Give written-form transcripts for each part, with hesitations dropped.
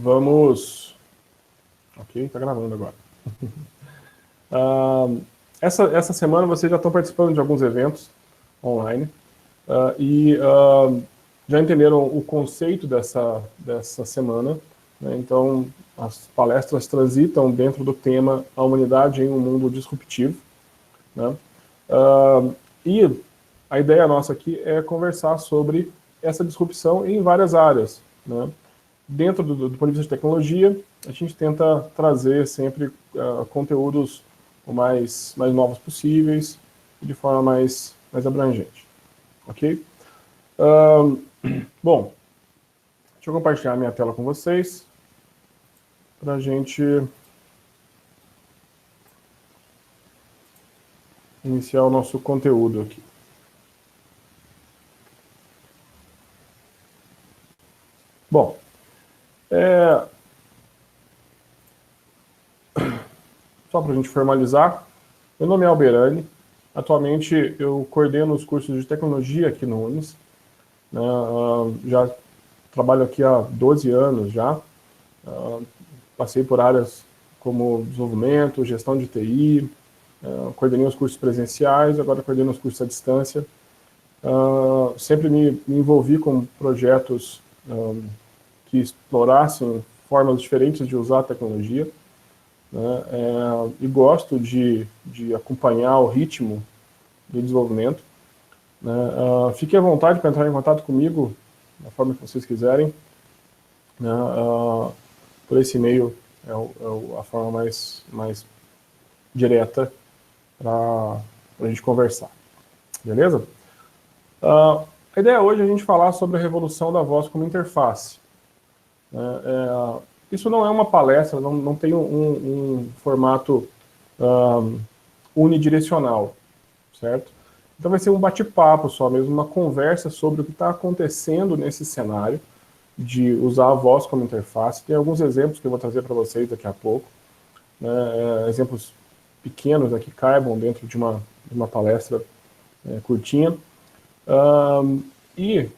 Vamos... Ok, está gravando agora. Essa semana vocês já estão participando de alguns eventos online e já entenderam o conceito dessa semana, né? Então, as palestras transitam dentro do tema A Humanidade em um Mundo Disruptivo, né? E a ideia nossa aqui é conversar sobre essa disrupção em várias áreas, né? Dentro do ponto de vista de tecnologia, a gente tenta trazer sempre conteúdos o mais novos possíveis e de forma mais abrangente. Ok? Bom, deixa eu compartilhar minha tela com vocês para a gente iniciar o nosso conteúdo aqui. Bom, só para a gente formalizar, meu nome é Alberani, atualmente eu coordeno os cursos de tecnologia aqui no UNES, né? Já trabalho aqui há 12 anos já, passei por áreas como desenvolvimento, gestão de TI, coordenei os cursos presenciais, agora coordeno os cursos à distância. Sempre me envolvi com projetos que explorassem formas diferentes de usar a tecnologia, né? E gosto de acompanhar o ritmo do desenvolvimento, né? Fiquem à vontade para entrar em contato comigo da forma que vocês quiserem, né? Por esse e-mail é a forma mais direta para a gente conversar, beleza? A ideia hoje é a gente falar sobre a revolução da voz como interface. Isso não é uma palestra, não tem um formato unidirecional, certo? Então vai ser um bate-papo só mesmo, uma conversa sobre o que está acontecendo nesse cenário de usar a voz como interface. Tem alguns exemplos que eu vou trazer para vocês daqui a pouco, né? Exemplos pequenos que caibam dentro de uma palestra curtinha. E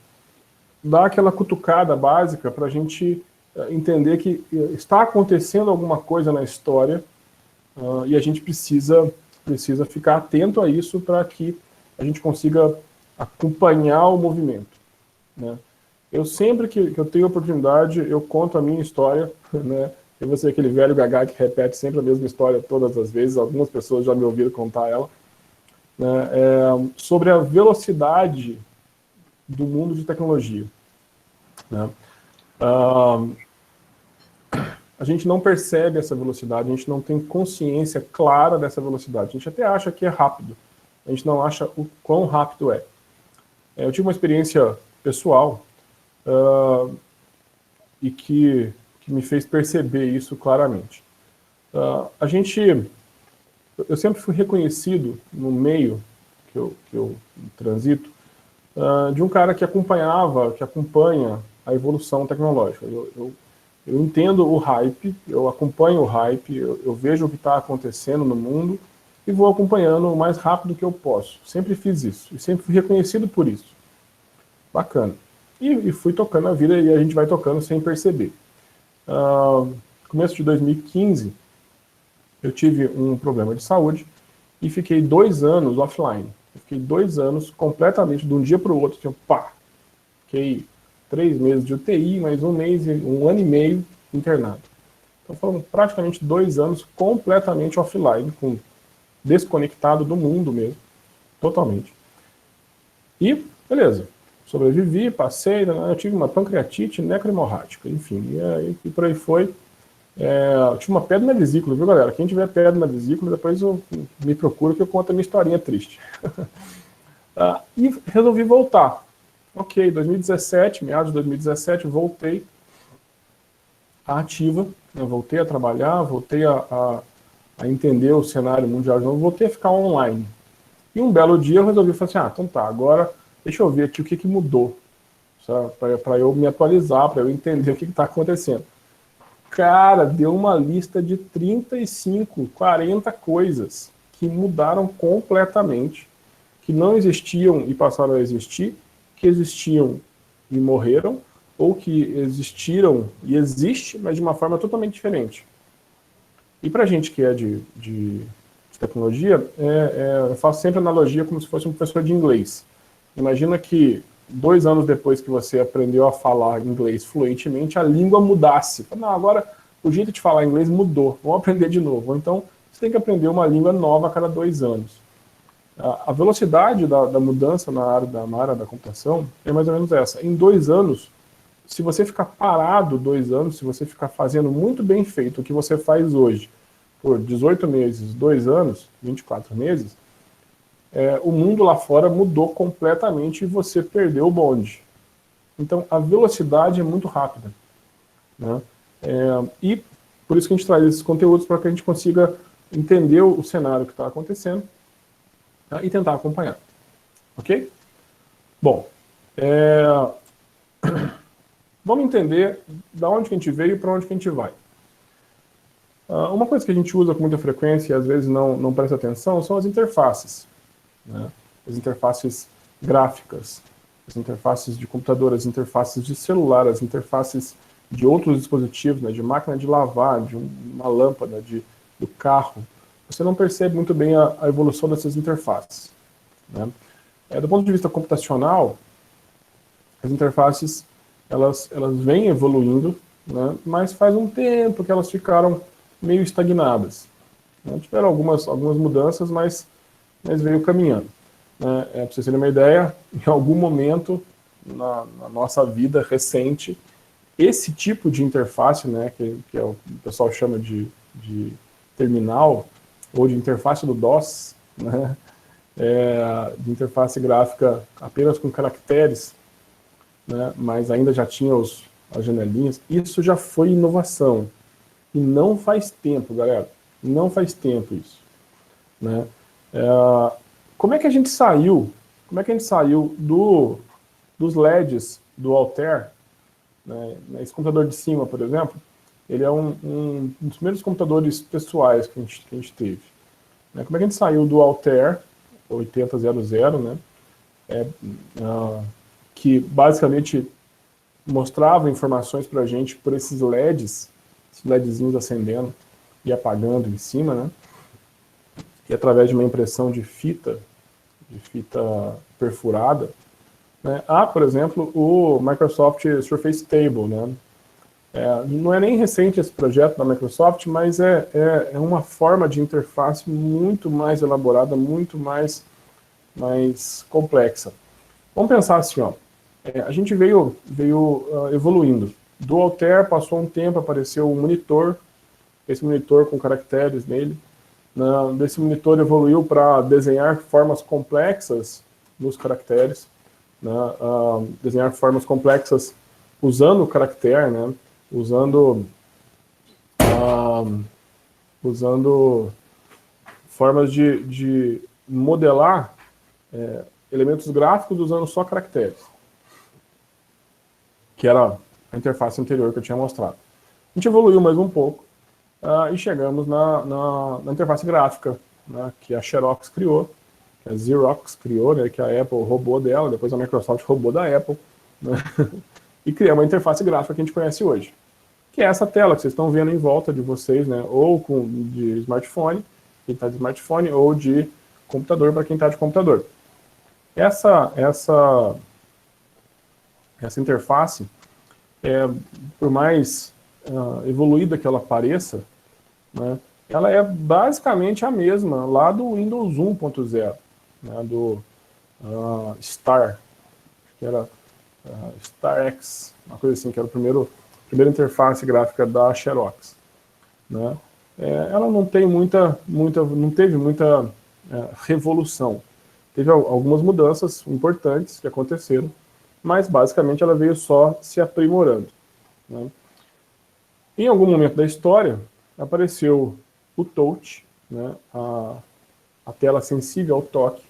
dar aquela cutucada básica para a gente entender que está acontecendo alguma coisa na história e a gente precisa ficar atento a isso para que a gente consiga acompanhar o movimento, né? Eu sempre que eu tenho oportunidade, eu conto a minha história, né? Eu vou ser aquele velho gagá que repete sempre a mesma história todas as vezes, algumas pessoas já me ouviram contar ela, né? Sobre a velocidade do mundo de tecnologia, né? A gente não percebe essa velocidade, a gente não tem consciência clara dessa velocidade. A gente até acha que é rápido, a gente não acha o quão rápido é. Eu tive uma experiência pessoal e que me fez perceber isso claramente. Eu sempre fui reconhecido no meio que eu transito de um cara que acompanha a evolução tecnológica. Eu entendo o hype, eu acompanho o hype, eu vejo o que está acontecendo no mundo e vou acompanhando o mais rápido que eu posso. Sempre fiz isso e sempre fui reconhecido por isso. Bacana. E fui tocando a vida e a gente vai tocando sem perceber. Começo de 2015, eu tive um problema de saúde e fiquei 2 anos offline. Eu fiquei 2 anos completamente, de um dia para o outro, fiquei 3 meses de UTI, mais 1 ano e meio internado. Então foram praticamente 2 anos completamente offline, desconectado do mundo mesmo, totalmente. E, beleza, sobrevivi, passei, eu tive uma pancreatite necrohemorrágica, enfim, e por aí foi. Eu tive uma pedra na vesícula, viu, galera? Quem tiver pedra na vesícula, depois me procura que eu conto a minha historinha triste. E resolvi voltar. Ok, 2017, meados de 2017, voltei à ativa, né? Voltei a trabalhar, voltei a entender o cenário mundial de novo, voltei a ficar online. E um belo dia eu resolvi falar assim, então tá, agora deixa eu ver aqui o que mudou, para eu me atualizar, para eu entender o que está acontecendo. Cara, deu uma lista de 35, 40 coisas que mudaram completamente, que não existiam e passaram a existir, que existiam e morreram, ou que existiram e existe, mas de uma forma totalmente diferente. E para a gente que é de tecnologia, eu faço sempre analogia como se fosse um professor de inglês. Imagina que 2 anos depois que você aprendeu a falar inglês fluentemente, a língua mudasse. Não, agora o jeito de falar inglês mudou, vamos aprender de novo. Então, você tem que aprender uma língua nova a cada 2 anos. A velocidade da mudança na área da computação é mais ou menos essa. Em 2 anos, se você ficar parado 2 anos, se você ficar fazendo muito bem feito o que você faz hoje, por 18 meses, 2 anos, 24 meses, o mundo lá fora mudou completamente e você perdeu o bonde. Então, a velocidade é muito rápida, né? E por isso que a gente traz esses conteúdos, para que a gente consiga entender o cenário que está acontecendo, tá? E tentar acompanhar. Ok? Bom, vamos entender da onde que a gente veio e para onde que a gente vai. Uma coisa que a gente usa com muita frequência e às vezes não presta atenção são as interfaces, né? As interfaces gráficas, as interfaces de computador, as interfaces de celular, as interfaces de outros dispositivos, né, de máquina de lavar, de uma lâmpada, do carro. Você não percebe muito bem a evolução dessas interfaces, né? Do ponto de vista computacional, as interfaces elas vêm evoluindo, né, mas faz um tempo que elas ficaram meio estagnadas, né? Tiveram algumas mudanças, mas veio caminhando, né? Para vocês terem uma ideia, em algum momento na nossa vida recente, esse tipo de interface, né, que o pessoal chama de terminal, ou de interface do DOS, né, de interface gráfica apenas com caracteres, né, mas ainda já tinha as janelinhas, isso já foi inovação. E não faz tempo, galera. Não faz tempo isso, né? Como é que a gente saiu? Como é que a gente saiu dos LEDs do Altair, né? Esse computador de cima, por exemplo, ele é um dos primeiros computadores pessoais que a gente teve, né? Como é que a gente saiu do Altair 8000, né? Que basicamente mostrava informações para a gente por esses LEDs, esses LEDzinhos acendendo e apagando em cima, né? E através de uma impressão de fita perfurada, né? Por exemplo, o Microsoft Surface Table, né? Não é nem recente esse projeto da Microsoft, mas é uma forma de interface muito mais elaborada, muito mais complexa. Vamos pensar assim, ó. A gente veio evoluindo. Do Altair passou um tempo, apareceu um monitor, esse monitor com caracteres nele. Desse monitor evoluiu para desenhar formas complexas nos caracteres, né? Desenhar formas complexas usando o caractere, né? Usando formas de modelar elementos gráficos usando só caracteres, que era a interface anterior que eu tinha mostrado. A gente evoluiu mais um pouco e chegamos na interface gráfica, né, que a Xerox criou, que a Xerox criou, né, que a Apple roubou dela, depois a Microsoft roubou da Apple, né, e criou uma interface gráfica que a gente conhece hoje, que é essa tela que vocês estão vendo em volta de vocês, né, ou de smartphone, quem está de smartphone, ou de computador para quem está de computador. Essa interface, por mais evoluída que ela pareça, né, ela é basicamente a mesma lá do Windows 1.0, né, do Star, que era StarX, uma coisa assim, que era a primeira interface gráfica da Xerox, né. Ela não teve muita revolução. Teve algumas mudanças importantes que aconteceram, mas basicamente ela veio só se aprimorando, né. Em algum momento da história, apareceu o touch, né, a tela sensível ao toque,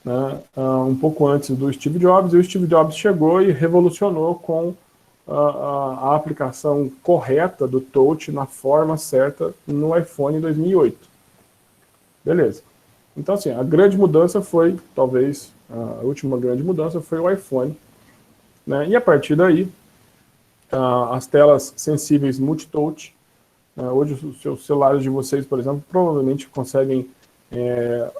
né, um pouco antes do Steve Jobs, e o Steve Jobs chegou e revolucionou com a aplicação correta do touch na forma certa no iPhone em 2008. Beleza. Então, assim, a grande mudança foi, talvez, a última grande mudança foi o iPhone, né, e a partir daí, as telas sensíveis multitouch. Hoje os seus celulares de vocês, por exemplo, provavelmente conseguem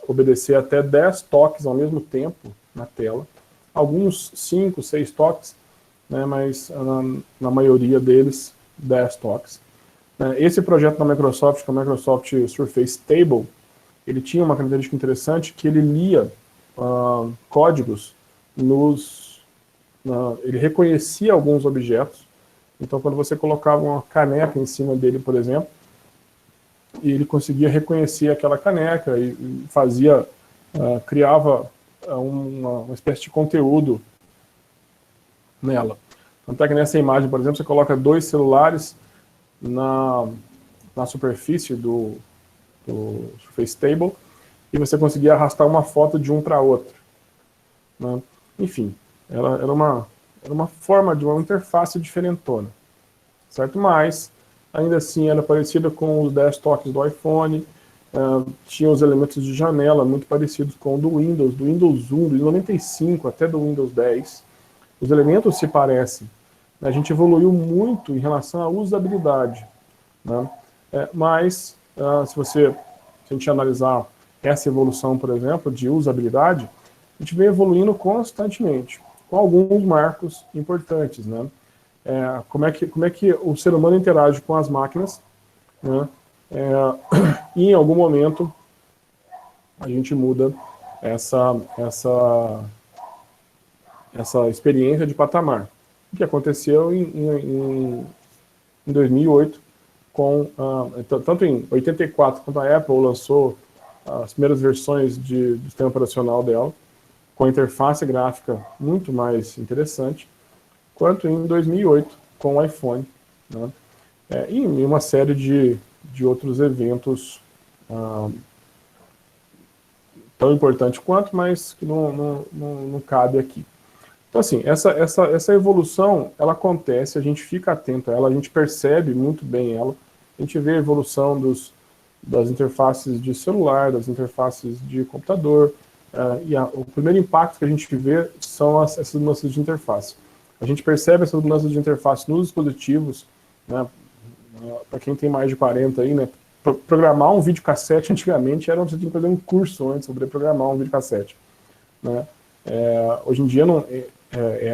obedecer até 10 toques ao mesmo tempo na tela. Alguns 5, 6 toques, né, mas na maioria deles 10 toques. Esse projeto da Microsoft, que é o Microsoft Surface Table, ele tinha uma característica interessante, que ele lia códigos ele reconhecia alguns objetos. Então, quando você colocava uma caneca em cima dele, por exemplo, ele conseguia reconhecer aquela caneca e criava uma espécie de conteúdo nela. Tanto é que nessa imagem, por exemplo, você coloca 2 celulares na superfície do Surface Table e você conseguia arrastar uma foto de um para outro, né? Enfim, era uma forma de uma interface diferentona, certo? Mas, ainda assim, era parecida com os 10 toques do iPhone, tinha os elementos de janela muito parecidos com o do Windows 1, do Windows 95 até do Windows 10. Os elementos se parecem. A gente evoluiu muito em relação à usabilidade, né? Mas, se a gente analisar essa evolução, por exemplo, de usabilidade, a gente vem evoluindo constantemente, com alguns marcos importantes, né? Como é que o ser humano interage com as máquinas, né? E em algum momento a gente muda essa experiência de patamar. O que aconteceu em 2008, tanto em 84, quando a Apple lançou as primeiras versões do sistema operacional dela, com a interface gráfica muito mais interessante, quanto em 2008, com o iPhone, né? E em uma série de outros eventos tão importantes quanto, mas que não cabe aqui. Então, assim, essa evolução, ela acontece, a gente fica atento a ela, a gente percebe muito bem ela, a gente vê a evolução das interfaces de celular, das interfaces de computador, o primeiro impacto que a gente vê são essas mudanças de interface. A gente percebe essas mudanças de interface nos dispositivos, né? Para quem tem mais de 40 aí, né? Programar um videocassete antigamente você tinha que fazer um curso antes sobre programar um videocassete, né? Hoje em dia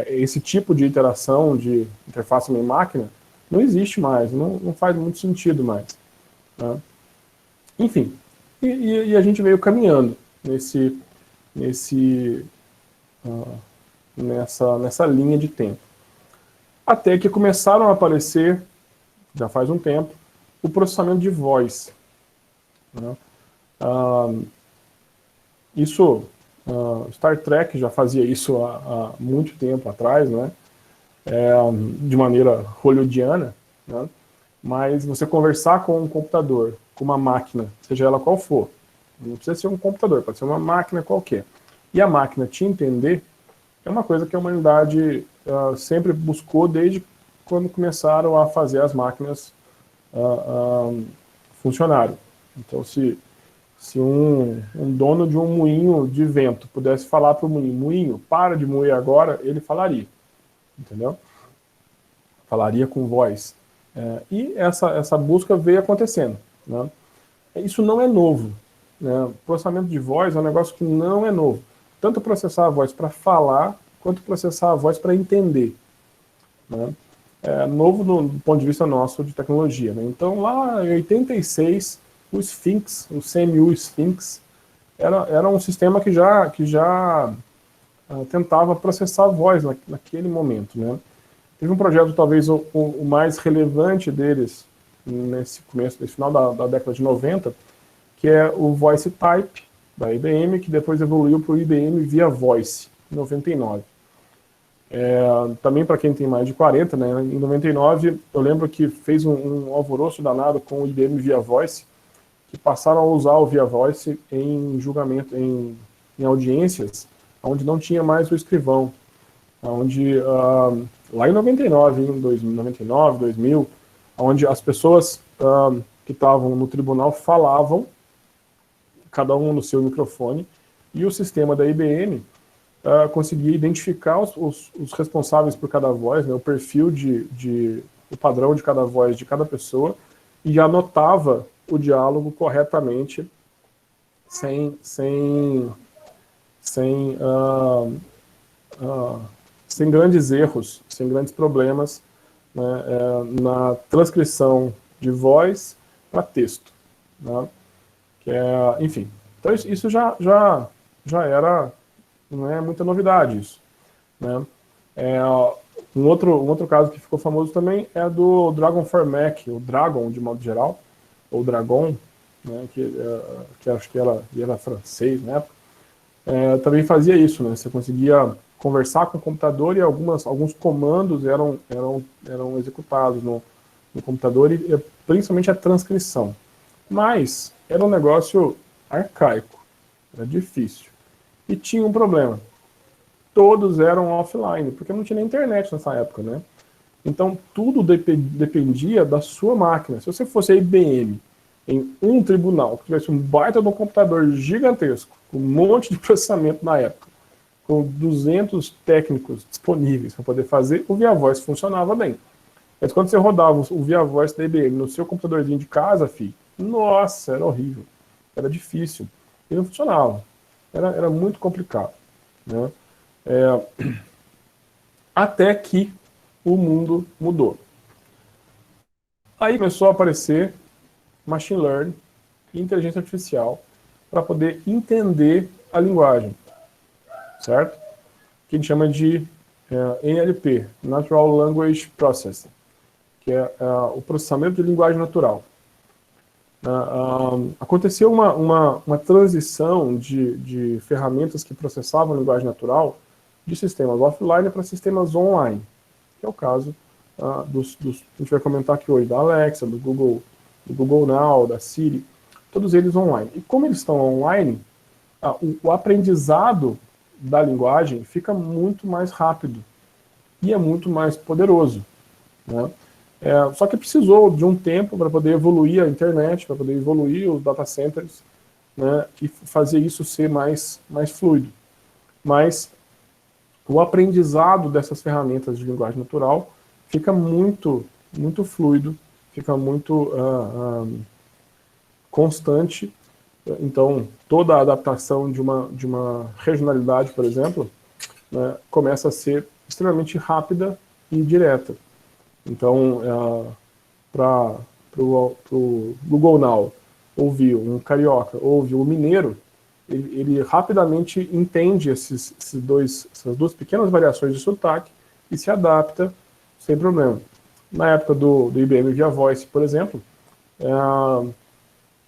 esse tipo de interação de interface em máquina não existe mais, não faz muito sentido mais, né? Enfim, e a gente veio caminhando nessa linha de tempo. Até que começaram a aparecer, já faz um tempo, o processamento de voz, né? Star Trek já fazia isso há muito tempo atrás, né? De maneira hollywoodiana, né? Mas você conversar com um computador, com uma máquina, seja ela qual for, não precisa ser um computador, pode ser uma máquina qualquer, e a máquina te entender, é uma coisa que a humanidade sempre buscou desde quando começaram a fazer as máquinas funcionarem. Então, se um dono de um moinho de vento pudesse falar para o moinho, para de moer agora, ele falaria, entendeu? Falaria com voz. E essa busca veio acontecendo, né? Isso não é novo, né? Processamento de voz é um negócio que não é novo. Tanto processar a voz para falar, quanto processar a voz para entender, né? É novo do ponto de vista nosso de tecnologia, né? Então, lá em 86, o Sphinx, o CMU Sphinx, era um sistema que já tentava processar a voz naquele momento, né? Teve um projeto, talvez o mais relevante deles, nesse final da década de 90, que é o Voice Type, da IBM, que depois evoluiu para o IBM Via Voice, em 99. Também para quem tem mais de 40, né, em 99, eu lembro que fez um alvoroço danado com o IBM Via Voice, que passaram a usar o Via Voice em julgamento, em audiências, onde não tinha mais o escrivão, onde lá em 99, em 99, 2000, onde as pessoas que estavam no tribunal falavam, cada um no seu microfone, e o sistema da IBM conseguia identificar os responsáveis por cada voz, né, o perfil o padrão de cada voz de cada pessoa, e anotava o diálogo corretamente, sem grandes erros, sem grandes problemas, né, na transcrição de voz para texto, né, enfim. Então isso já era, não é muita novidade isso, né. Um outro caso que ficou famoso também é do Dragon 4 Mac, o Dragon de modo geral, ou Dragon, né, que acho que era francês na época, também fazia isso, né? Você conseguia conversar com o computador e alguns comandos eram executados no computador, e principalmente a transcrição. Mas era um negócio arcaico, era difícil. E tinha um problema. Todos eram offline, porque não tinha nem internet nessa época, né? Então tudo dependia da sua máquina. Se você fosse a IBM em um tribunal, que tivesse um baita de um computador gigantesco, com um monte de processamento na época, com 200 técnicos disponíveis para poder fazer, o Via Voice funcionava bem. Mas quando você rodava o Via Voice da IBM no seu computadorzinho de casa, nossa, era horrível. Era difícil. E não funcionava. Era muito complicado, né? Até que o mundo mudou. Aí começou a aparecer machine learning e inteligência artificial para poder entender a linguagem, certo? Que a gente chama de NLP, Natural Language Processing, que é o processamento de linguagem natural. Aconteceu uma transição de ferramentas que processavam a linguagem natural de sistemas offline para sistemas online, que é o caso a gente vai comentar aqui hoje, da Alexa, do Google Now, da Siri, todos eles online. E como eles estão online, o aprendizado da linguagem fica muito mais rápido e é muito mais poderoso, né? Só que precisou de um tempo para poder evoluir a internet, para poder evoluir os data centers, né, e fazer isso ser mais fluido. Mas o aprendizado dessas ferramentas de linguagem natural fica muito fluido, fica muito constante. Então, toda a adaptação de uma regionalidade, por exemplo, né, começa a ser extremamente rápida e direta. Então, para o Google Now ouvir um carioca, ouvir um mineiro, ele rapidamente entende essas duas pequenas variações de sotaque e se adapta sem problema. Na época do IBM Via Voice, por exemplo,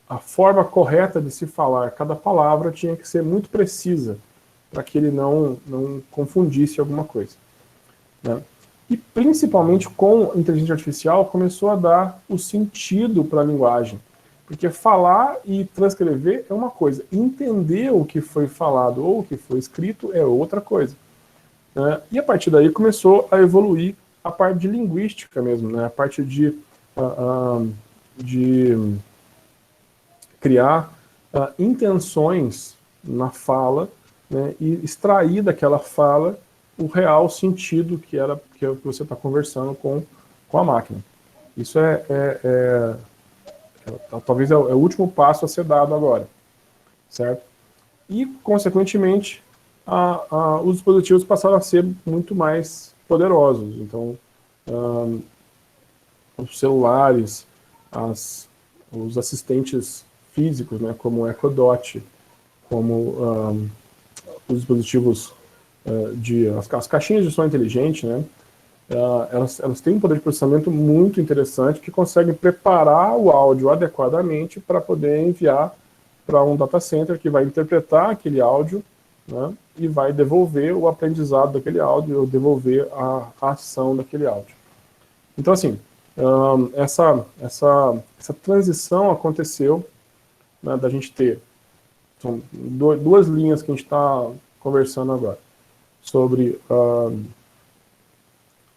a forma correta de se falar cada palavra tinha que ser muito precisa, para que ele não confundisse alguma coisa, né? E principalmente com a inteligência artificial começou a dar o sentido para a linguagem. Porque falar e transcrever é uma coisa, entender o que foi falado ou o que foi escrito é outra coisa, né? E a partir daí começou a evoluir a parte de linguística mesmo, né? A parte de criar intenções na fala, né? E extrair daquela fala o real sentido que é o que você está conversando com a máquina. Isso talvez é o último passo a ser dado agora, certo? E, consequentemente, os dispositivos passaram a ser muito mais poderosos. Então, os celulares, os assistentes físicos, né, como o Echo Dot, como os dispositivos as caixinhas de som inteligente, né, elas têm um poder de processamento muito interessante que consegue preparar o áudio adequadamente para poder enviar para um data center que vai interpretar aquele áudio, né, e vai devolver o aprendizado daquele áudio, ou devolver a ação daquele áudio. Então, assim, essa transição aconteceu, né, da gente ter, são duas linhas que a gente está conversando agora, sobre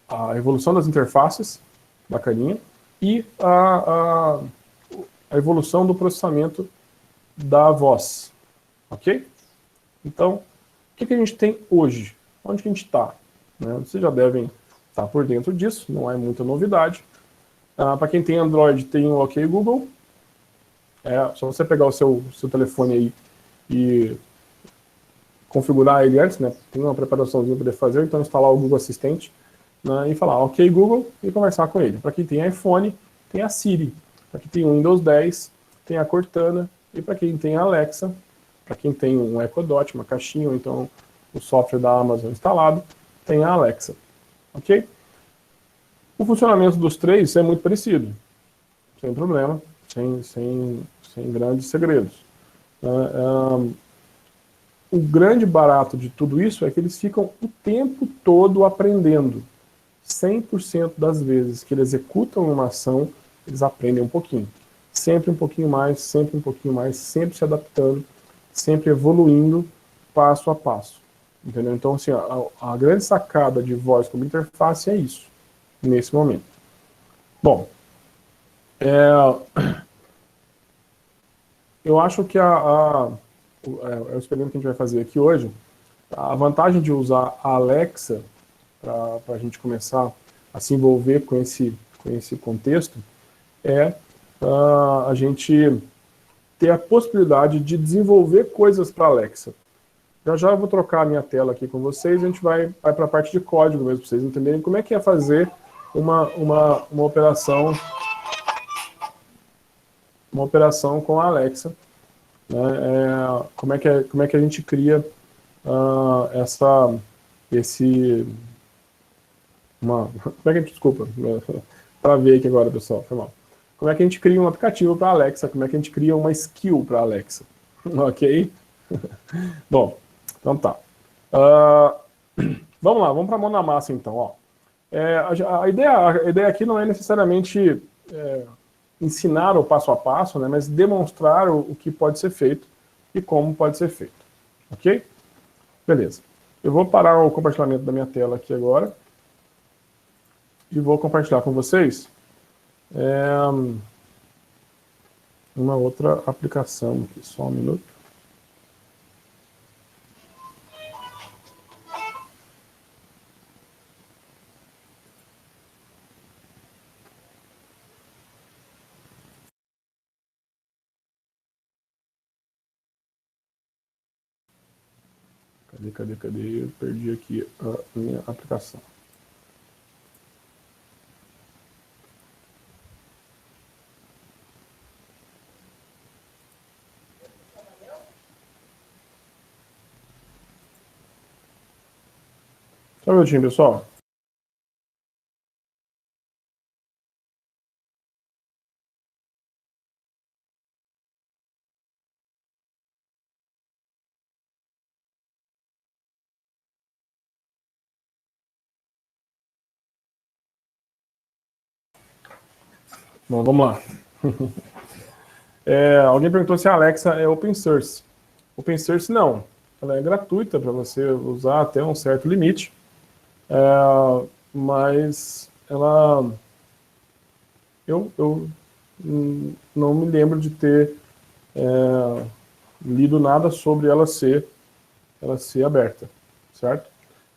a evolução das interfaces, bacaninha, e a evolução do processamento da voz, ok? Então, que a gente tem hoje? Onde que a gente está? Né? Vocês já devem estar por dentro disso, não é muita novidade. Para quem tem Android, tem o OK Google. É só você pegar o seu telefone aí e configurar ele antes, né? Tem uma preparaçãozinha para poder fazer, então instalar o Google Assistente, né? E falar OK Google e conversar com ele. Para quem tem iPhone, tem a Siri. Para quem tem o Windows 10, tem a Cortana. E para quem tem a Alexa, para quem tem um Echo Dot, uma caixinha, ou então o software da Amazon instalado, tem a Alexa. Ok? O funcionamento dos três é muito parecido, sem problema, sem grandes segredos. O grande barato de tudo isso é que eles ficam o tempo todo aprendendo. 100% das vezes que eles executam uma ação, eles aprendem um pouquinho. Sempre um pouquinho mais, sempre um pouquinho mais, sempre se adaptando, sempre evoluindo passo a passo. Entendeu? Então, assim, a grande sacada de voz como interface é isso, nesse momento. Bom, eu acho que o experimento que a gente vai fazer aqui hoje, a vantagem de usar a Alexa para a gente começar a se envolver com esse contexto é a gente ter a possibilidade de desenvolver coisas para a Alexa. Já eu vou trocar a minha tela aqui com vocês, a gente vai para a parte de código mesmo, para vocês entenderem como é que é fazer uma operação com a Alexa, né? Como é que a gente cria desculpa, para ver aqui agora, pessoal, foi mal. Como é que a gente cria um aplicativo para a Alexa, como é que a gente cria uma skill para a Alexa, ok? Bom, então tá. Vamos lá, vamos para a mão na massa então, ó. A ideia aqui não é necessariamente ensinar o passo a passo, né, mas demonstrar o que pode ser feito e como pode ser feito, ok? Beleza. Eu vou parar o compartilhamento da minha tela aqui agora e vou compartilhar com vocês uma outra aplicação aqui, só um minuto. Cadê? Eu perdi aqui a minha aplicação. Só um minutinho, pessoal. Bom, vamos lá. Alguém perguntou se a Alexa é open source. Open source não. Ela é gratuita para você usar até um certo limite. Mas ela... Eu não me lembro de ter lido nada sobre ela ser aberta, certo?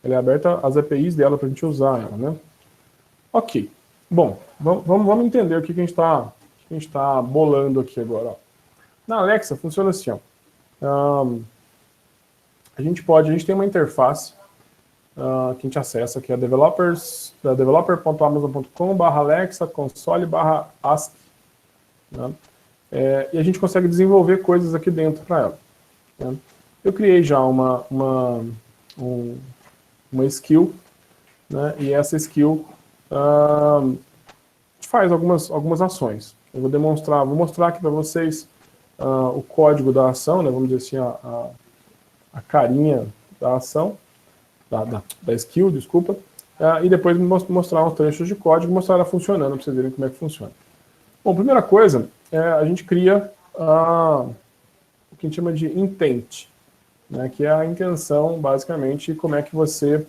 Ela é aberta, as APIs dela para a gente usar ela, né? Ok. Bom, vamos entender o que a gente está bolando aqui agora. Ó. Na Alexa funciona assim, ó. A gente tem uma interface que a gente acessa, que é developer.amazon.com/alexa console/ask, né? E a gente consegue desenvolver coisas aqui dentro para ela, né? Eu criei já uma skill, né? E essa skill faz algumas ações. Eu vou mostrar aqui para vocês o código da ação, né? Vamos dizer assim, a carinha da ação, da skill, desculpa, e depois mostrar uns trechos de código, mostrar ela funcionando, para vocês verem como é que funciona. Bom, primeira coisa, a gente cria o que a gente chama de intent, né, que é a intenção, basicamente, como é que você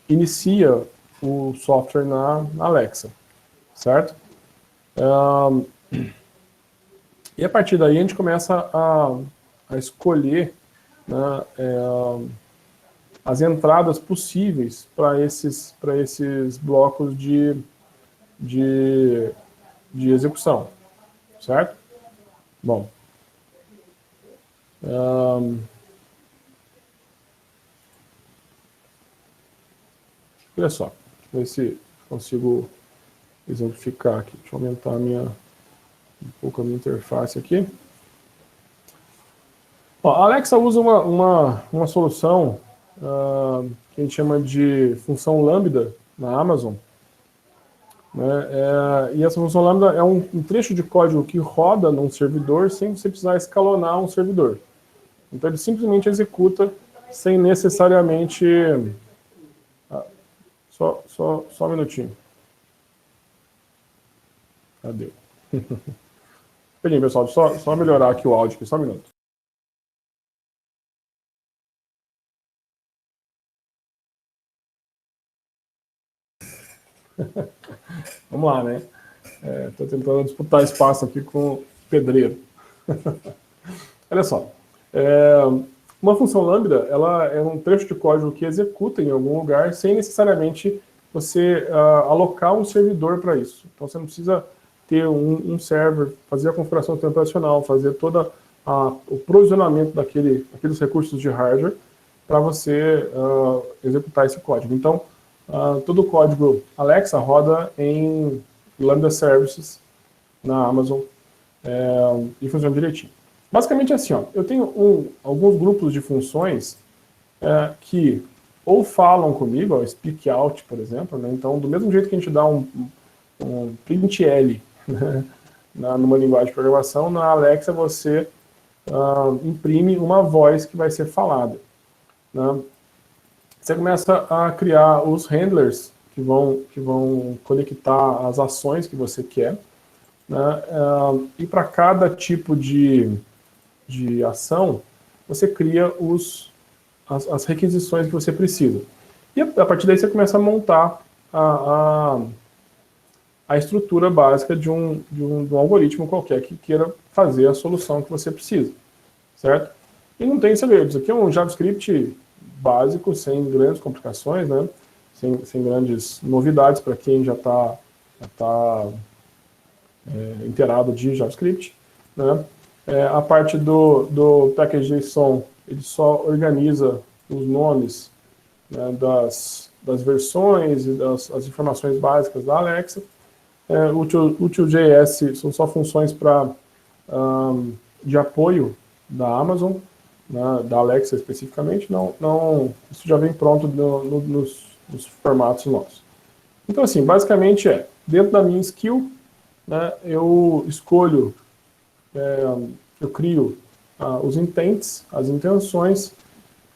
inicia o software na Alexa, certo? E a partir daí a gente começa a escolher né, as entradas possíveis para esses blocos de execução, certo? Bom, olha só, ver se consigo exemplificar aqui. Deixa eu aumentar um pouco a minha interface aqui. Ó, a Alexa usa uma solução que a gente chama de função lambda na Amazon, né? E essa função lambda é um trecho de código que roda num servidor sem você precisar escalonar um servidor. Então ele simplesmente executa sem necessariamente... Só um minutinho. Cadê? Peraí, pessoal, só melhorar aqui o áudio, aqui, só um minuto. Vamos lá, né? Estou tentando disputar espaço aqui com o pedreiro. Olha só. Uma função lambda, ela é um trecho de código que executa em algum lugar sem necessariamente você alocar um servidor para isso. Então você não precisa ter um server, fazer a configuração do sistema operacional, fazer todo o provisionamento daqueles recursos de hardware para você executar esse código. Então, todo o código Alexa roda em Lambda Services na Amazon e funciona direitinho. Basicamente é assim, ó, eu tenho alguns grupos de funções que ou falam comigo, ó, speak out, por exemplo, né? Então, do mesmo jeito que a gente dá um print L, né, numa linguagem de programação, na Alexa você imprime uma voz que vai ser falada, né? Você começa a criar os handlers que vão conectar as ações que você quer, né? E para cada tipo de ação, você cria as requisições que você precisa. E a partir daí você começa a montar a estrutura básica de um algoritmo qualquer que queira fazer a solução que você precisa, certo? E não tem segredos. Aqui é um JavaScript básico, sem grandes complicações, né? Sem grandes novidades para quem já está inteirado de JavaScript, né? A parte do package.json, ele só organiza os nomes, né, das versões e das informações básicas da Alexa. O Util.js são só funções de apoio da Amazon, né, da Alexa especificamente. Isso já vem pronto nos formatos nossos. Então, assim, basicamente dentro da minha skill, né, eu escolho, eu crio os intents, as intenções,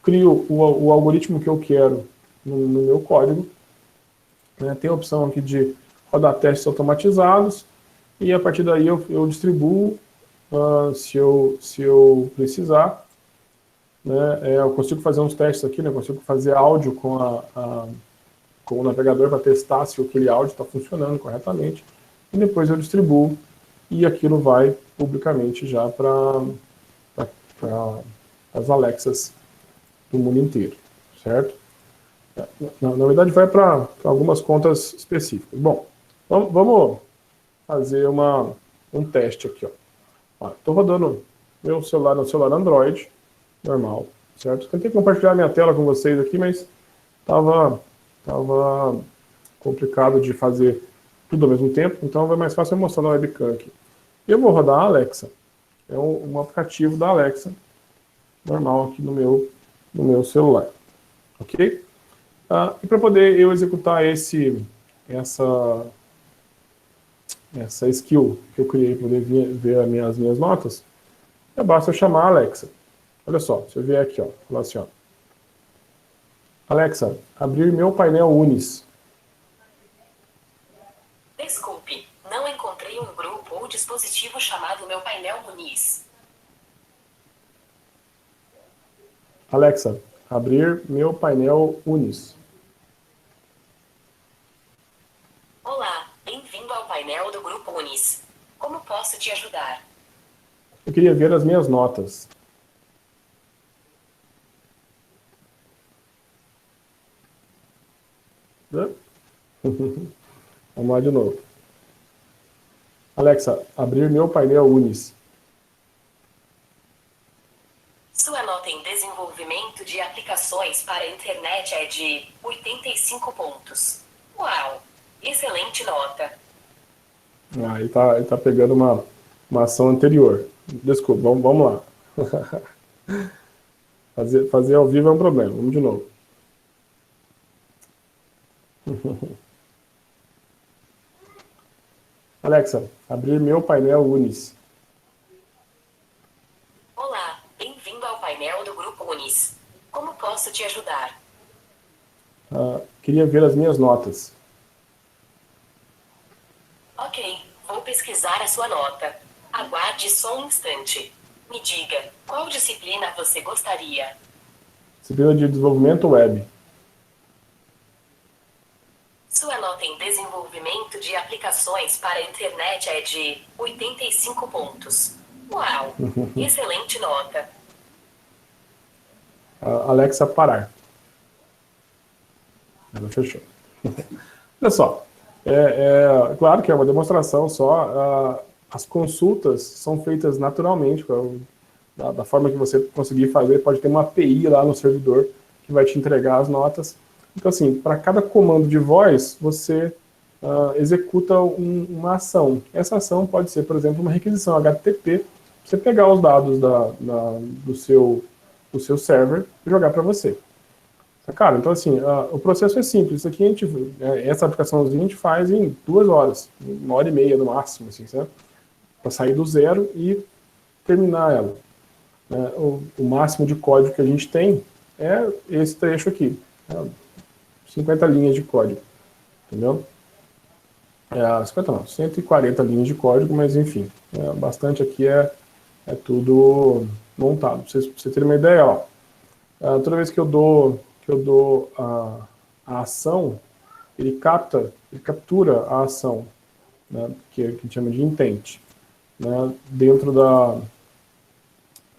crio o algoritmo que eu quero no meu código, né, tem a opção aqui de rodar testes automatizados, e a partir daí eu distribuo se eu precisar, né, eu consigo fazer uns testes aqui, né, eu consigo fazer áudio com o navegador para testar se aquele áudio está funcionando corretamente, e depois eu distribuo, e aquilo vai publicamente já para as Alexas do mundo inteiro, certo? Na verdade vai para algumas contas específicas. Bom, vamos fazer um teste aqui. Estou rodando meu celular no celular Android, normal, certo? Tentei compartilhar minha tela com vocês aqui, mas estava complicado de fazer tudo ao mesmo tempo, então vai mais fácil eu mostrar na webcam aqui. Eu vou rodar a Alexa, é um aplicativo da Alexa, normal aqui no meu celular, ok? E para poder eu executar essa skill que eu criei para poder ver as minhas notas, basta eu chamar a Alexa. Olha só, se eu vier aqui, falar assim, Alexa, abrir meu painel Unis. Desculpe, não encontrei um grupo ou dispositivo chamado meu painel Unis. Alexa, abrir meu painel Unis. Olá, bem-vindo ao painel do grupo Unis. Como posso te ajudar? Eu queria ver as minhas notas. Vamos lá de novo. Alexa, abrir meu painel Unis. Sua nota em desenvolvimento de aplicações para a internet é de 85 pontos. Uau! Excelente nota. Ele tá pegando uma ação anterior. Desculpa, vamos lá. Fazer ao vivo é um problema. Vamos de novo. Alexa, abrir meu painel Unis. Olá, bem-vindo ao painel do Grupo Unis. Como posso te ajudar? Queria ver as minhas notas. Ok, vou pesquisar a sua nota. Aguarde só um instante. Me diga, qual disciplina você gostaria? Disciplina de desenvolvimento web. Sua nota em desenvolvimento de aplicações para a internet é de 85 pontos. Uau! Excelente nota. Alexa, parar. Ela fechou. Olha só. Claro que é uma demonstração só. As consultas são feitas naturalmente, da forma que você conseguir fazer. Pode ter uma API lá no servidor que vai te entregar as notas. Então, assim, para cada comando de voz, você executa uma ação. Essa ação pode ser, por exemplo, uma requisição HTTP, você pegar os dados do seu server e jogar para você. Cara, então assim, o processo é simples. Isso aqui essa aplicaçãozinha a gente faz em 2 horas, 1h30 no máximo, assim, certo? Para sair do zero e terminar ela. O máximo de código que a gente tem é esse trecho aqui. 50 linhas de código, entendeu? 50 não, 140 linhas de código, mas enfim, bastante aqui é tudo montado. Pra você ter uma ideia, ó, toda vez que eu dou a ação, ele captura a ação, né, que a gente chama de intent, né, dentro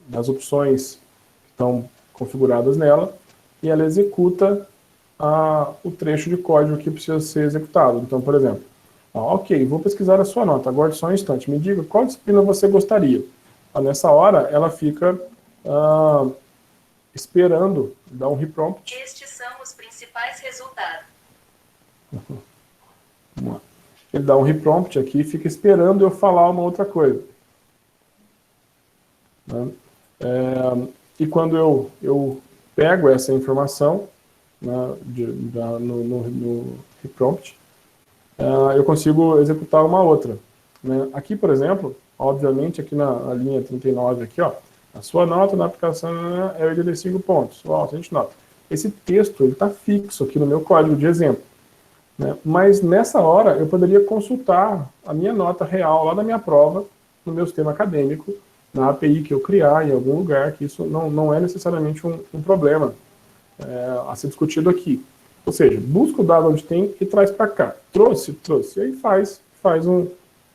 das opções que estão configuradas nela, e ela executa o trecho de código que precisa ser executado. Então, por exemplo, ok, vou pesquisar a sua nota, aguarde só um instante, me diga qual disciplina você gostaria. Nessa hora, ela fica esperando dar um reprompt. Estes são os principais resultados. Ele dá um reprompt aqui e fica esperando eu falar uma outra coisa. Né? E quando eu pego essa informação, né, no reprompt, eu consigo executar uma outra. Né? Aqui, por exemplo, obviamente, aqui na linha 39, aqui, ó, a sua nota na aplicação é 85 pontos. Ó, a gente nota. Esse texto está fixo aqui no meu código de exemplo. Né? Mas nessa hora eu poderia consultar a minha nota real lá da minha prova, no meu sistema acadêmico, na API que eu criar em algum lugar, que isso não é necessariamente um problema a ser discutido aqui. Ou seja, busca o dado onde tem e traz para cá. Trouxe. E aí faz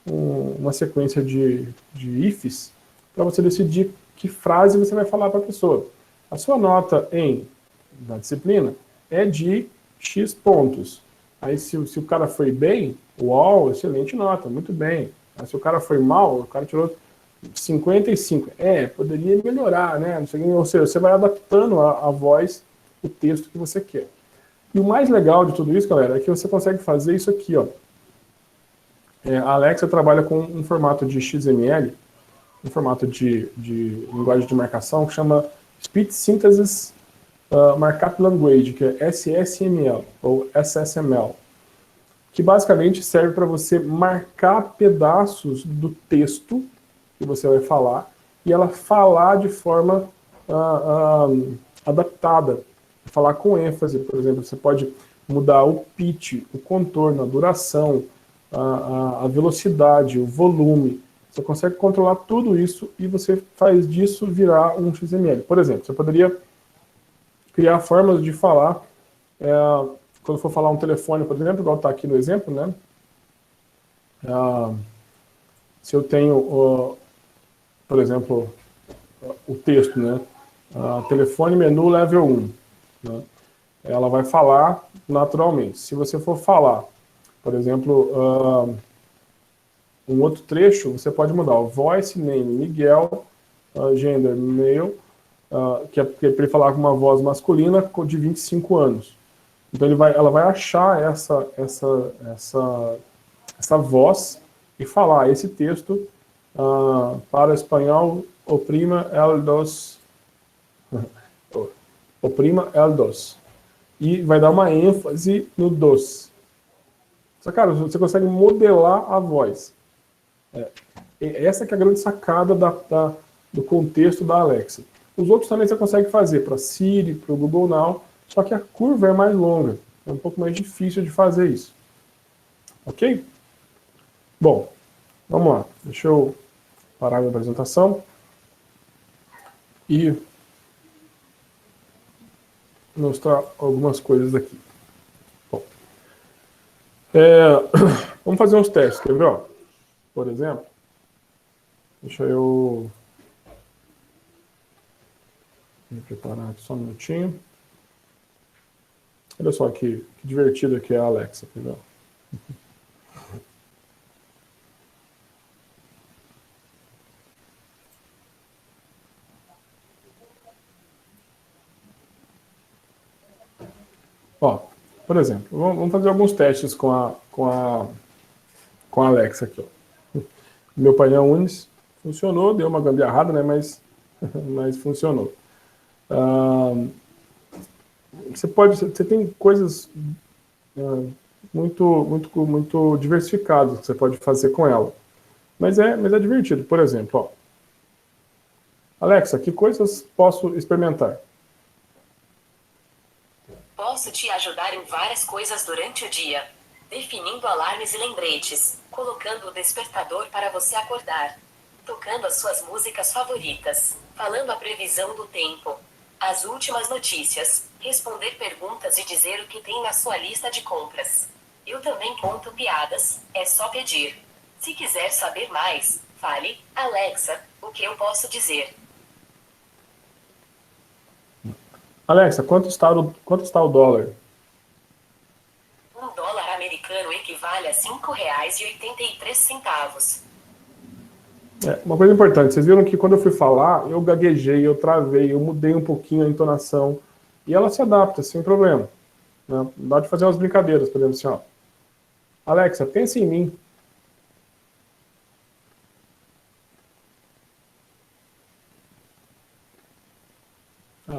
uma sequência de ifs para você decidir que frase você vai falar para a pessoa. A sua nota na disciplina é de X pontos. Aí se o cara foi bem, uau, excelente nota, muito bem. Mas se o cara foi mal, o cara tirou 55. Poderia melhorar, né? Ou seja, você vai adaptando a voz, o texto que você quer. E o mais legal de tudo isso, galera, é que você consegue fazer isso aqui, ó. A Alexa trabalha com um formato de XML, um formato de linguagem de marcação que chama Speech Synthesis Markup Language, que é SSML, ou SSML, que basicamente serve para você marcar pedaços do texto que você vai falar, e ela falar de forma adaptada, falar com ênfase, por exemplo. Você pode mudar o pitch, o contorno, a duração, a velocidade, o volume. Você consegue controlar tudo isso e você faz disso virar um XML. Por exemplo, você poderia criar formas de falar, quando for falar um telefone, por exemplo, igual está aqui no exemplo, né? Se eu tenho, por exemplo, o texto, né? Telefone menu level 1. Né? Ela vai falar naturalmente. Se você for falar Por exemplo, um outro trecho, você pode mudar o voice name Miguel, gender male, que é para ele falar com uma voz masculina de 25 anos. Então ela vai achar essa voz e falar esse texto para espanhol, oprima el dos. E vai dar uma ênfase no dos. Só, cara, você consegue modelar a voz. Essa que é a grande sacada do contexto da Alexa. Os outros também você consegue fazer para Siri, para o Google Now, só que a curva é mais longa. É um pouco mais difícil de fazer isso. Ok? Bom, vamos lá. Deixa eu parar a minha apresentação e mostrar algumas coisas aqui. Bom, vamos fazer uns testes, quer ver? Ó? Por exemplo, deixa eu me preparar aqui só um minutinho. Olha só que divertido que é a Alexa, quer ver? Ó, por exemplo, vamos fazer alguns testes com a Alexa aqui. Ó. Meu painel Unis funcionou, deu uma gambiarrada, né? Mas funcionou. Você tem coisas muito diversificadas que você pode fazer com ela. Mas é divertido. Por exemplo, ó, Alexa, que coisas posso experimentar? Posso te ajudar em várias coisas durante o dia, definindo alarmes e lembretes, colocando o despertador para você acordar, tocando as suas músicas favoritas, falando a previsão do tempo, as últimas notícias, responder perguntas e dizer o que tem na sua lista de compras. Eu também conto piadas, é só pedir. Se quiser saber mais, fale, Alexa, o que eu posso dizer? Alexa, quanto está o dólar? Um dólar americano equivale a R$ 5,83. Uma coisa importante, vocês viram que quando eu fui falar, eu gaguejei, eu travei, eu mudei um pouquinho a entonação, e ela se adapta, sem problema. Né? Dá de fazer umas brincadeiras, por exemplo, assim, ó. Alexa, pensa em mim.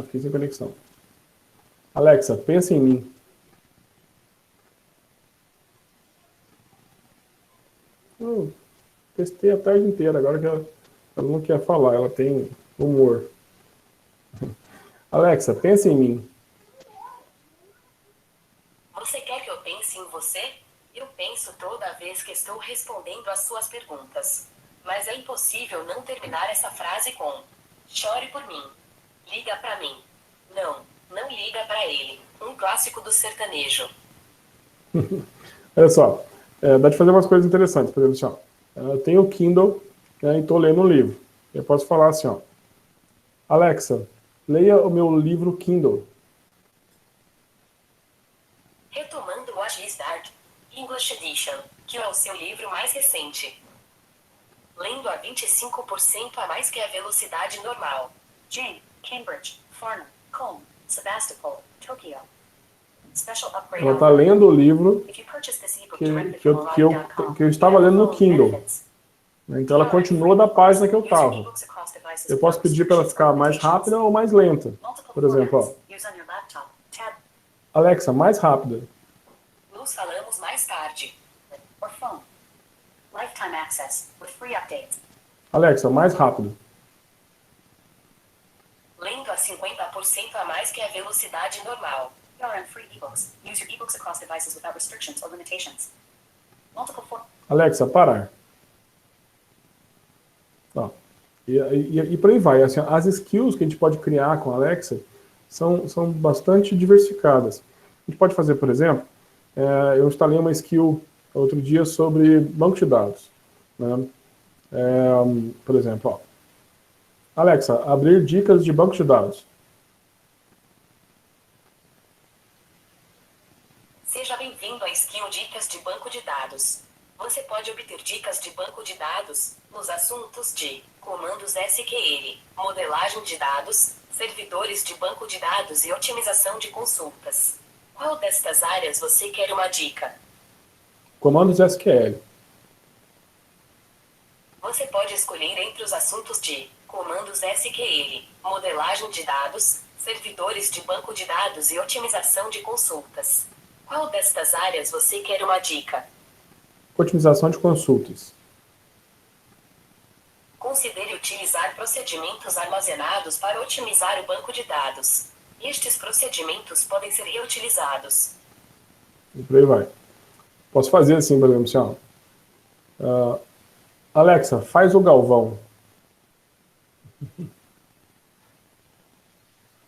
Fiquei sem conexão. Alexa, pensa em mim. Testei a tarde inteira, agora que ela não quer falar, ela tem humor. Alexa, pensa em mim. Você quer que eu pense em você? Eu penso toda vez que estou respondendo às suas perguntas. Mas é impossível não terminar essa frase com chore por mim. Liga pra mim. Não liga pra ele. Um clássico do sertanejo. Olha só, dá de fazer umas coisas interessantes. Por exemplo, assim, ó, eu tenho o Kindle, né, e estou lendo um livro. Eu posso falar assim, ó, Alexa, leia o meu livro Kindle. Retomando o Agilidade English Edition, que é o seu livro mais recente. Lendo a 25% a mais que a velocidade normal. Jane, Cambridge, Farnham, Combe, Sebastopol, Tokyo. Special upgrade. Ela está lendo o livro que eu estava lendo no Kindle. Então ela continua da página que eu estava. Eu posso pedir para ela ficar mais rápida ou mais lenta. Por exemplo, ó, Alexa, mais rápida. Nos falamos mais tarde. Or phone. Lifetime access with free updates. Alexa, mais rápido. Lendo a 50% a mais que a velocidade normal. You're on free ebooks. Use your ebooks across devices without restrictions or limitations. Multiple for... Alexa, parar. Ó, e por aí vai. Assim, as skills que a gente pode criar com a Alexa são bastante diversificadas. A gente pode fazer, por exemplo, eu instalei uma skill outro dia sobre banco de dados. Né? Por exemplo, ó, Alexa, abrir dicas de banco de dados. Seja bem-vindo à skill Dicas dicas de banco de dados. Você pode obter dicas de banco de dados nos assuntos de comandos SQL, modelagem de dados, servidores de banco de dados e otimização de consultas. Qual destas áreas você quer uma dica? Comandos SQL. Você pode escolher entre os assuntos de comandos SQL, modelagem de dados, servidores de banco de dados e otimização de consultas. Qual destas áreas você quer uma dica? Otimização de consultas. Considere utilizar procedimentos armazenados para otimizar o banco de dados. Estes procedimentos podem ser reutilizados. E por aí vai. Posso fazer assim, por exemplo, assim, ó. Alexa, faz o Galvão.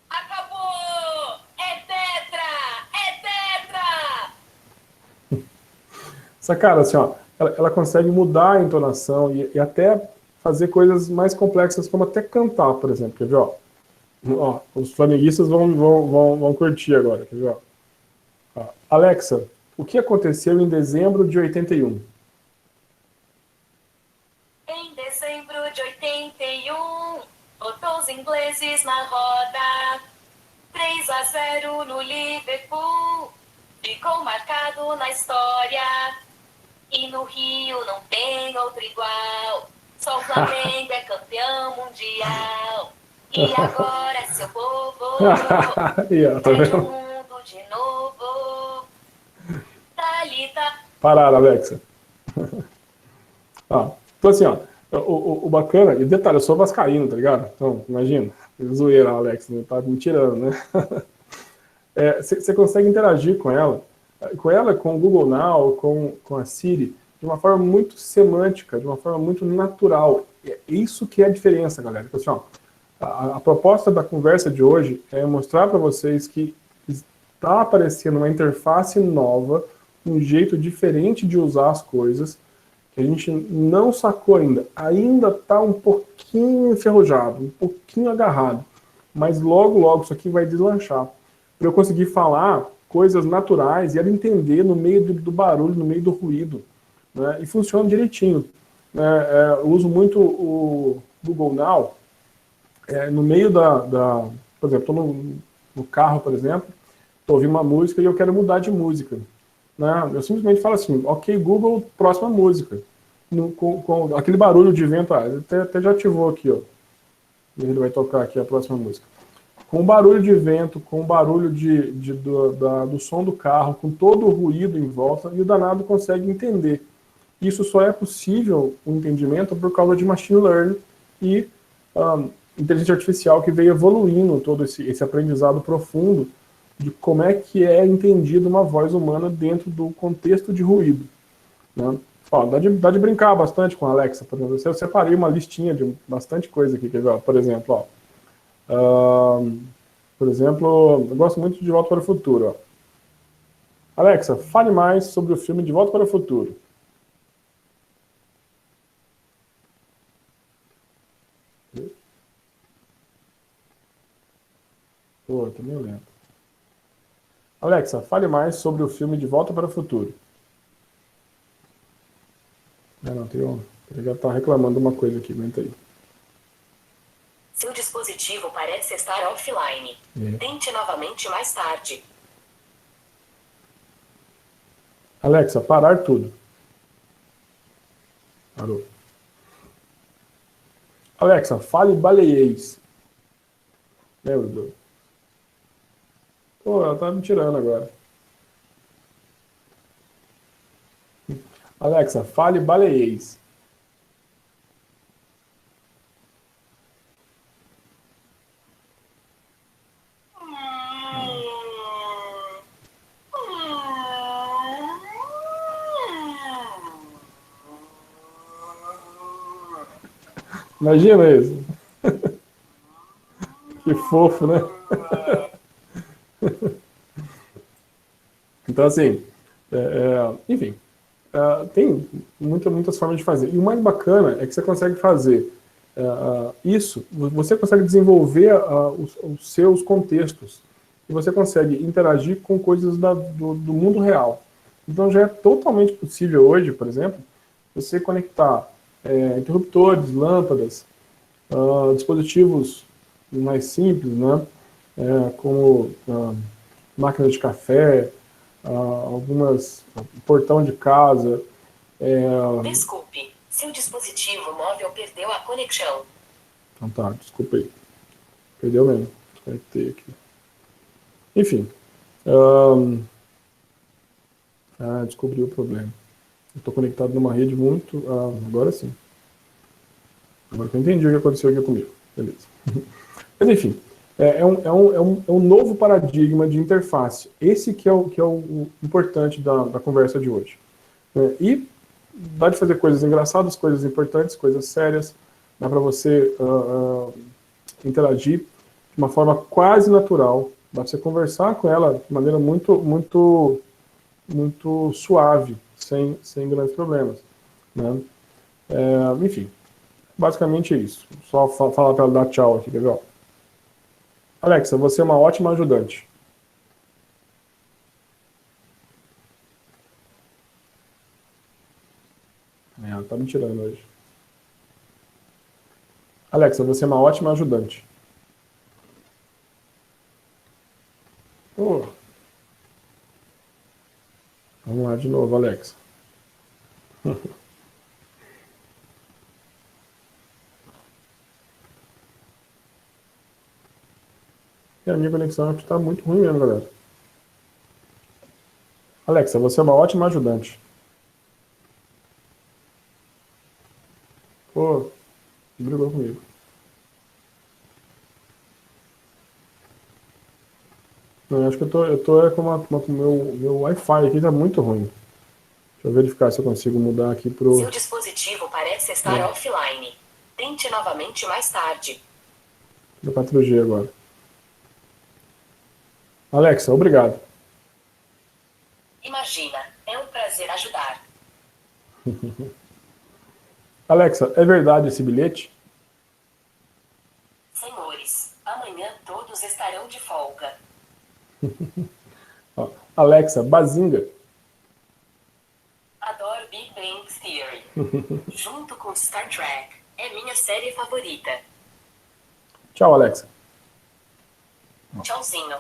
Acabou! É tetra! É tetra! Essa cara, assim, ó, ela consegue mudar a entonação e até fazer coisas mais complexas, como até cantar, por exemplo. Quer ver, ó? Ó, os flamenguistas vão curtir agora, quer ver, ó? Alexa, o que aconteceu em dezembro de 81? Em dezembro de 81, botou os ingleses na roda. 3-0 no Liverpool, ficou marcado na história. E no Rio não tem outro igual, só o Flamengo é campeão mundial. E agora, seu povo, Tá é vendo? o mundo de novo. Thalita. Parar, Alexa. Então assim, ó, o bacana, e detalhe, eu sou vascaíno, tá ligado? Então, imagina, zoeira, Alexa, né? Tá me tirando, né? Você consegue interagir com ela, com o Google Now, com a Siri, de uma forma muito semântica, de uma forma muito natural. É isso que é a diferença, galera. Então, assim, ó, a proposta da conversa de hoje é mostrar para vocês que está aparecendo uma interface nova, um jeito diferente de usar as coisas, que a gente não sacou ainda. Ainda está um pouquinho enferrujado, um pouquinho agarrado, mas logo, logo isso aqui vai deslanchar. Para eu conseguir falar coisas naturais e ela entender no meio do barulho, no meio do ruído, né? E funciona direitinho. Eu uso muito o Google Now, no meio por exemplo, estou no carro, por exemplo, estou ouvindo uma música e eu quero mudar de música. Né? Eu simplesmente falo assim, ok, Google, próxima música. Com aquele barulho de vento, até já ativou aqui, ó. Ele vai tocar aqui a próxima música. Com o barulho de vento, com o barulho do som do carro, com todo o ruído em volta, e o danado consegue entender. Isso só é possível, o entendimento, por causa de machine learning e inteligência artificial que veio evoluindo todo esse aprendizado profundo de como é que é entendida uma voz humana dentro do contexto de ruído. Né? Ó, dá de brincar bastante com a Alexa, por exemplo. Eu separei uma listinha de bastante coisa aqui, quer ver? Por exemplo, eu gosto muito de De Volta para o Futuro. Ó. Alexa, fale mais sobre o filme De Volta para o Futuro. Pô, tô meio lento. Alexa, fale mais sobre o filme De Volta para o Futuro. Ele tá reclamando de uma coisa aqui, aguenta aí. Seu dispositivo parece estar offline. Tente novamente mais tarde. Alexa, parar tudo. Parou. Alexa, fale baleiês. Meu Deus. Pô, ela tá me tirando agora. Alexa, fale baleiês. Imagina isso. Que fofo, né? Então, assim, enfim, tem muitas formas de fazer. E o mais bacana é que você consegue fazer isso, você consegue desenvolver os seus contextos. E você consegue interagir com coisas do mundo real. Então já é totalmente possível hoje, por exemplo, você conectar interruptores, lâmpadas, dispositivos mais simples, né, como máquina de café, algumas portão de casa. Desculpe, seu dispositivo móvel perdeu a conexão. Então tá, desculpa aí. Perdeu mesmo. Desconectei aqui. Enfim. Descobri o problema. Eu estou conectado numa rede muito... agora sim. Agora que eu entendi o que aconteceu aqui comigo. Beleza. Mas enfim, é um novo paradigma de interface. Esse que é o importante da conversa de hoje. E dá de fazer coisas engraçadas, coisas importantes, coisas sérias. Dá para você interagir de uma forma quase natural. Dá para você conversar com ela de maneira muito suave, sem grandes problemas. Né? Enfim, basicamente é isso. Só falar para ela dar tchau aqui, legal? Alexa, você é uma ótima ajudante. Ela tá me tirando hoje. Alexa, você é uma ótima ajudante. Oh. Vamos lá de novo, Alexa. E a minha conexão está muito ruim mesmo, galera. Alexa, você é uma ótima ajudante. Pô, brigou comigo. Não, acho que eu tô com o meu Wi-Fi aqui, tá muito ruim. Deixa eu verificar se eu consigo mudar aqui pro... Seu dispositivo parece estar offline. Tente novamente mais tarde. Pro 4G agora. Alexa, obrigado. Imagina, é um prazer ajudar. Alexa, é verdade esse bilhete? Senhores, amanhã todos estarão de folga. Alexa, Bazinga. Adoro Big Bang Theory. Junto com Star Trek, é minha série favorita. Tchau, Alexa. Tchauzinho.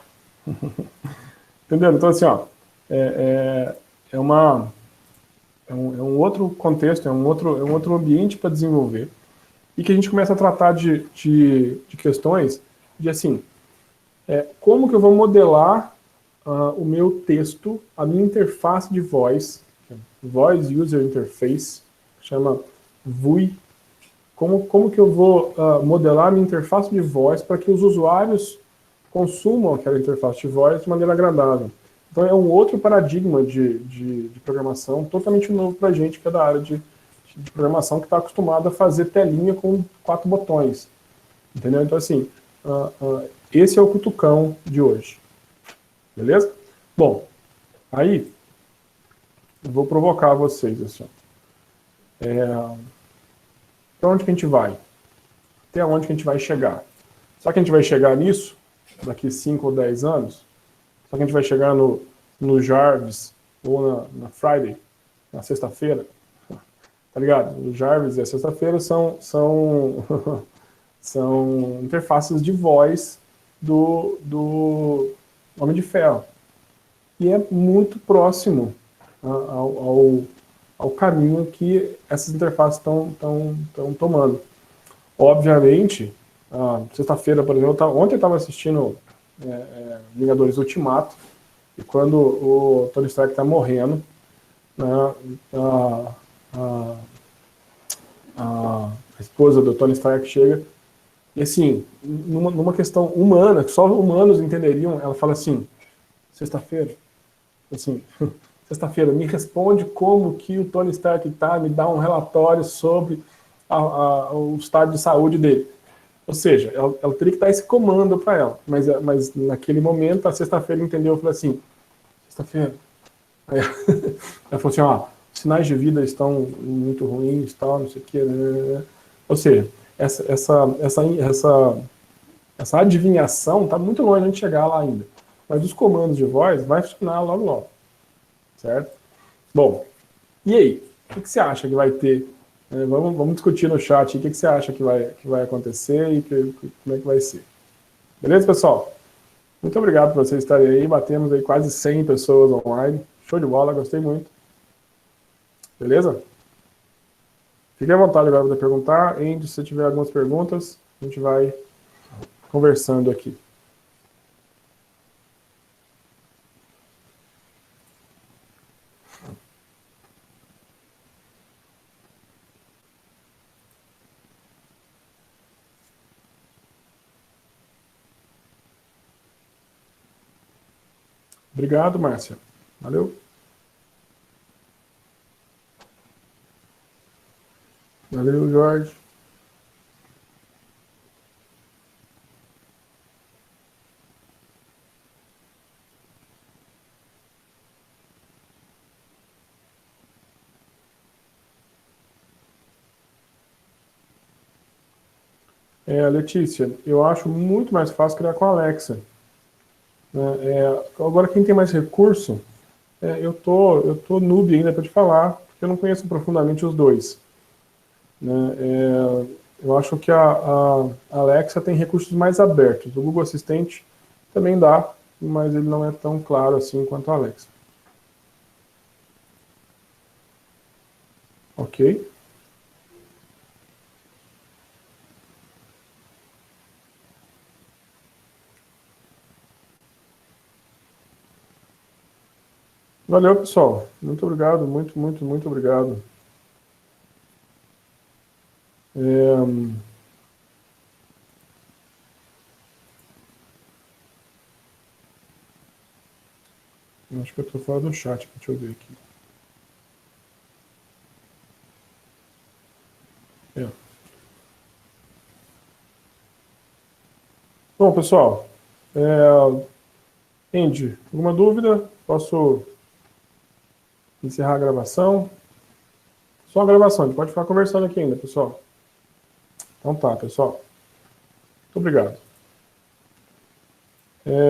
Entendeu? Então, assim, ó, é um outro contexto, é um outro ambiente para desenvolver, e que a gente começa a tratar de questões de, assim, como que eu vou modelar o meu texto, a minha interface de voz, Voice User Interface, chama VUI, como que eu vou modelar a minha interface de voz para que os usuários consumam aquela interface de voz de maneira agradável. Então é um outro paradigma de programação totalmente novo para a gente, que é da área de programação, que está acostumado a fazer telinha com 4 botões. Entendeu? Então, assim, esse é o cutucão de hoje. Beleza? Bom, aí eu vou provocar vocês, assim. Para onde que a gente vai? Até onde que a gente vai chegar? Será que a gente vai chegar nisso daqui 5 ou 10 anos? Será que a gente vai chegar no Jarvis ou na Friday, na sexta-feira? Tá ligado? O Jarvis e a sexta-feira são são interfaces de voz do Homem de Ferro. E é muito próximo ao caminho que essas interfaces estão tomando. Obviamente, sexta-feira, por exemplo, ontem eu estava assistindo Vingadores Ultimato, e quando o Tony Stark está morrendo, né, a esposa do Tony Stark chega, e assim, numa questão humana, que só humanos entenderiam, ela fala assim, sexta-feira, assim, sexta-feira, me responde como que o Tony Stark está, me dá um relatório sobre o estado de saúde dele. Ou seja, ela teria que dar esse comando para ela, mas naquele momento, a sexta-feira entendeu, falou assim, sexta-feira. Aí ela falou assim, sinais de vida estão muito ruins, tal, não sei o que, né? Ou seja, essa adivinhação está muito longe de chegar lá ainda. Mas os comandos de voz vai funcionar logo logo, certo? Bom, e aí? O que você acha que vai ter? Vamos discutir no chat o que você acha que vai acontecer e como é que vai ser. Beleza, pessoal? Muito obrigado por vocês estarem aí. Batemos aí quase 100 pessoas online. Show de bola, gostei muito. Beleza? Fique à vontade agora para perguntar. Andy, se você tiver algumas perguntas, a gente vai conversando aqui. Obrigado, Márcia. Valeu. Valeu, Jorge. Letícia, eu acho muito mais fácil criar com a Alexa. Agora, quem tem mais recurso, eu tô noob ainda para te falar, porque eu não conheço profundamente os dois. Né? Eu acho que a Alexa tem recursos mais abertos. O Google Assistente também dá, mas ele não é tão claro assim quanto a Alexa. Ok? Valeu, pessoal. Muito obrigado, muito obrigado. Acho que eu estou fora do chat, deixa eu ver aqui. Bom, pessoal, Andy, alguma dúvida? Posso encerrar a gravação? Só a gravação, a gente pode ficar conversando aqui ainda, pessoal. Então tá, pessoal. Muito obrigado.